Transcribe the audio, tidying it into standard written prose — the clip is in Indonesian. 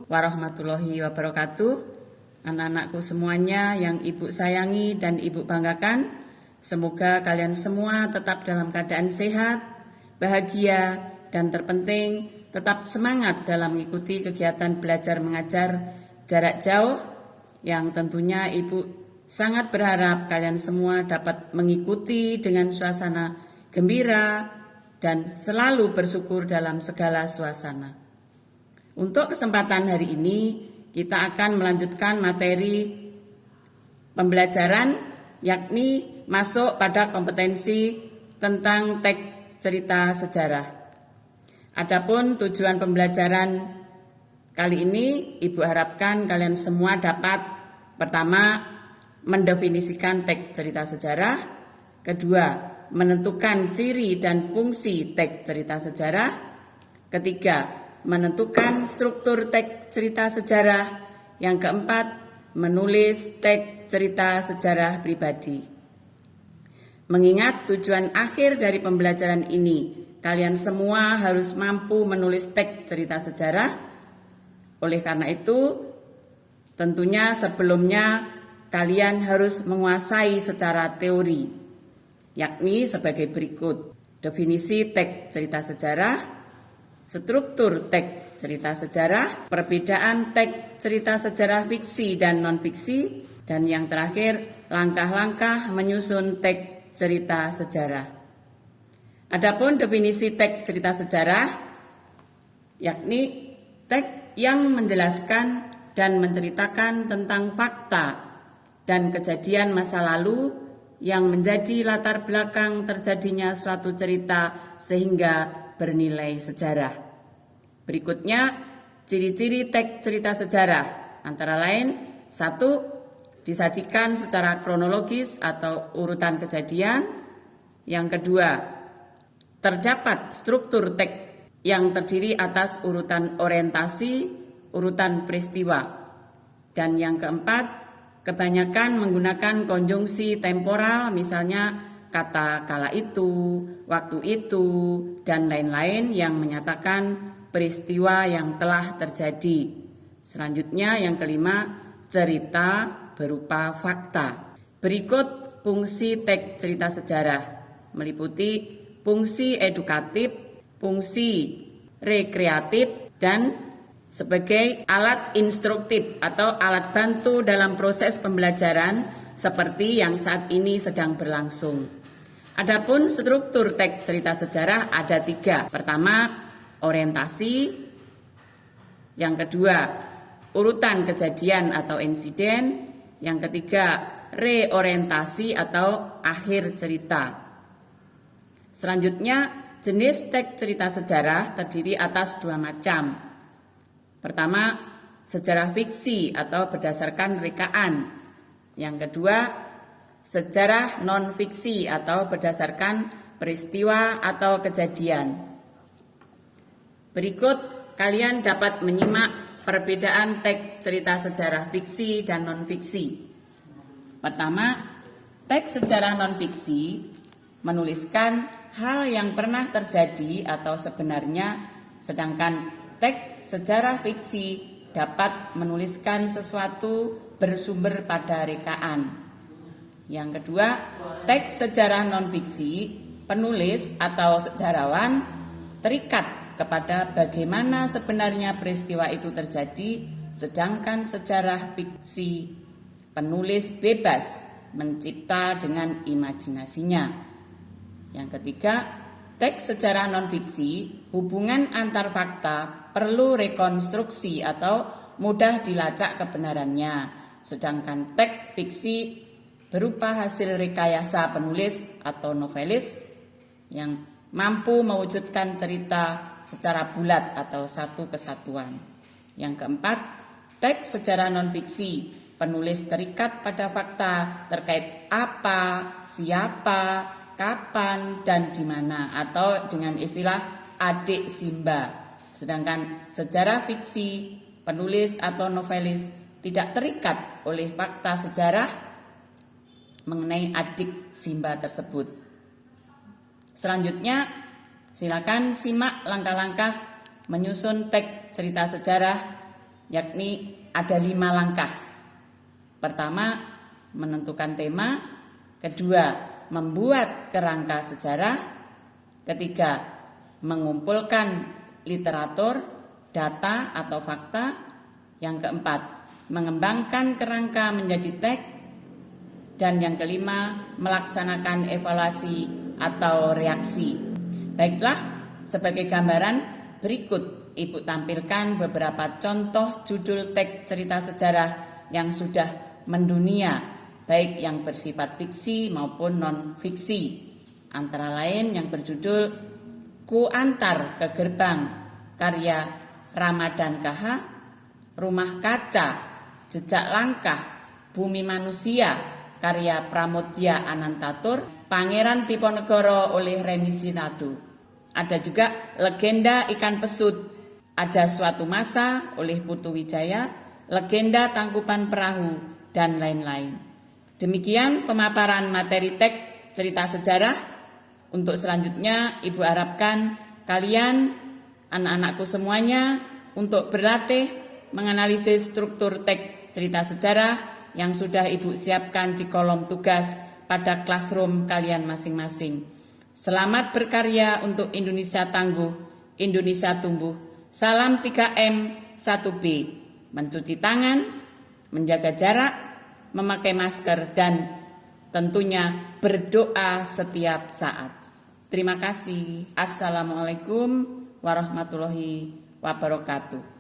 warahmatullahi wabarakatuh. Anak-anakku semuanya yang Ibu sayangi dan Ibu banggakan, semoga kalian semua tetap dalam keadaan sehat, bahagia, dan terpenting tetap semangat dalam mengikuti kegiatan belajar mengajar jarak jauh yang tentunya Ibu sangat berharap kalian semua dapat mengikuti dengan suasana gembira dan selalu bersyukur dalam segala suasana. Untuk kesempatan hari ini, kita akan melanjutkan materi pembelajaran, yakni masuk pada kompetensi tentang teks cerita sejarah. Adapun tujuan pembelajaran kali ini, Ibu harapkan kalian semua dapat pertama, mendefinisikan teks cerita sejarah, kedua, menentukan ciri dan fungsi teks cerita sejarah, ketiga, menentukan struktur teks cerita sejarah, yang keempat, menulis teks cerita sejarah pribadi. Mengingat tujuan akhir dari pembelajaran ini, kalian semua harus mampu menulis teks cerita sejarah. Oleh karena itu, tentunya sebelumnya kalian harus menguasai secara teori, yakni sebagai berikut: definisi teks cerita sejarah, struktur teks cerita sejarah, perbedaan teks cerita sejarah fiksi dan non-fiksi, dan yang terakhir, langkah-langkah menyusun teks cerita sejarah. Adapun definisi teks cerita sejarah, yakni teks yang menjelaskan dan menceritakan tentang fakta dan kejadian masa lalu yang menjadi latar belakang terjadinya suatu cerita sehingga bernilai sejarah. Berikutnya, ciri-ciri teks cerita sejarah antara lain: 1. Disajikan secara kronologis atau urutan kejadian. Yang kedua, terdapat struktur teks yang terdiri atas urutan orientasi, urutan peristiwa. Dan yang keempat, kebanyakan menggunakan konjungsi temporal, misalnya kata kala itu, waktu itu, dan lain-lain yang menyatakan peristiwa yang telah terjadi. Selanjutnya yang kelima, cerita berupa fakta. Berikut fungsi teks cerita sejarah, meliputi fungsi edukatif, fungsi rekreatif, dan sebagai alat instruktif atau alat bantu dalam proses pembelajaran seperti yang saat ini sedang berlangsung. Adapun struktur teks cerita sejarah ada 3. Pertama, orientasi. Yang kedua, urutan kejadian atau insiden. Yang ketiga, reorientasi atau akhir cerita. Selanjutnya, jenis teks cerita sejarah terdiri atas 2 macam. Pertama, sejarah fiksi atau berdasarkan rekaan. Yang kedua, sejarah non-fiksi atau berdasarkan peristiwa atau kejadian. Berikut kalian dapat menyimak perbedaan teks cerita sejarah fiksi dan non-fiksi. Pertama, teks sejarah non-fiksi menuliskan hal yang pernah terjadi atau sebenarnya, sedangkan teks sejarah fiksi dapat menuliskan sesuatu bersumber pada rekaan. Yang kedua, teks sejarah non-fiksi, penulis atau sejarawan terikat kepada bagaimana sebenarnya peristiwa itu terjadi, sedangkan sejarah fiksi, penulis bebas mencipta dengan imajinasinya. Yang ketiga, teks sejarah non-fiksi, hubungan antar fakta perlu rekonstruksi atau mudah dilacak kebenarannya, sedangkan teks fiksi berupa hasil rekayasa penulis atau novelis yang mampu mewujudkan cerita secara bulat atau satu kesatuan. Yang keempat, teks sejarah non-fiksi, penulis terikat pada fakta terkait apa, siapa, kapan, dan di mana, atau dengan istilah adik Simba. Sedangkan sejarah fiksi, penulis atau novelis tidak terikat oleh fakta sejarah mengenai adik Simba tersebut. Selanjutnya, silakan simak langkah-langkah menyusun teks cerita sejarah yakni ada 5 langkah. Pertama, menentukan tema. Kedua, membuat kerangka sejarah. Ketiga, mengumpulkan literatur, data atau fakta. Yang keempat, mengembangkan kerangka menjadi teks. Dan yang kelima, melaksanakan evaluasi atau reaksi. Baiklah, sebagai gambaran berikut Ibu tampilkan beberapa contoh judul teks cerita sejarah yang sudah mendunia, baik yang bersifat fiksi maupun non-fiksi. Antara lain yang berjudul Ku Antar ke Gerbang, karya Ramadan KH, Rumah Kaca, Jejak Langkah, Bumi Manusia, karya Pramodya Anantatur, Pangeran Diponegoro oleh Remi Sinadu. Ada juga Legenda Ikan Pesut, Ada Suatu Masa oleh Putu Wijaya, Legenda Tangkuban Perahu, dan lain-lain. Demikian pemaparan materi teks cerita sejarah. Untuk selanjutnya, Ibu harapkan kalian, anak-anakku semuanya, untuk berlatih menganalisis struktur teks cerita sejarah yang sudah Ibu siapkan di kolom tugas pada classroom kalian masing-masing. Selamat berkarya untuk Indonesia Tangguh, Indonesia Tumbuh. Salam 3M 1B, mencuci tangan, menjaga jarak, memakai masker, dan tentunya berdoa setiap saat. Terima kasih. Assalamualaikum warahmatullahi wabarakatuh.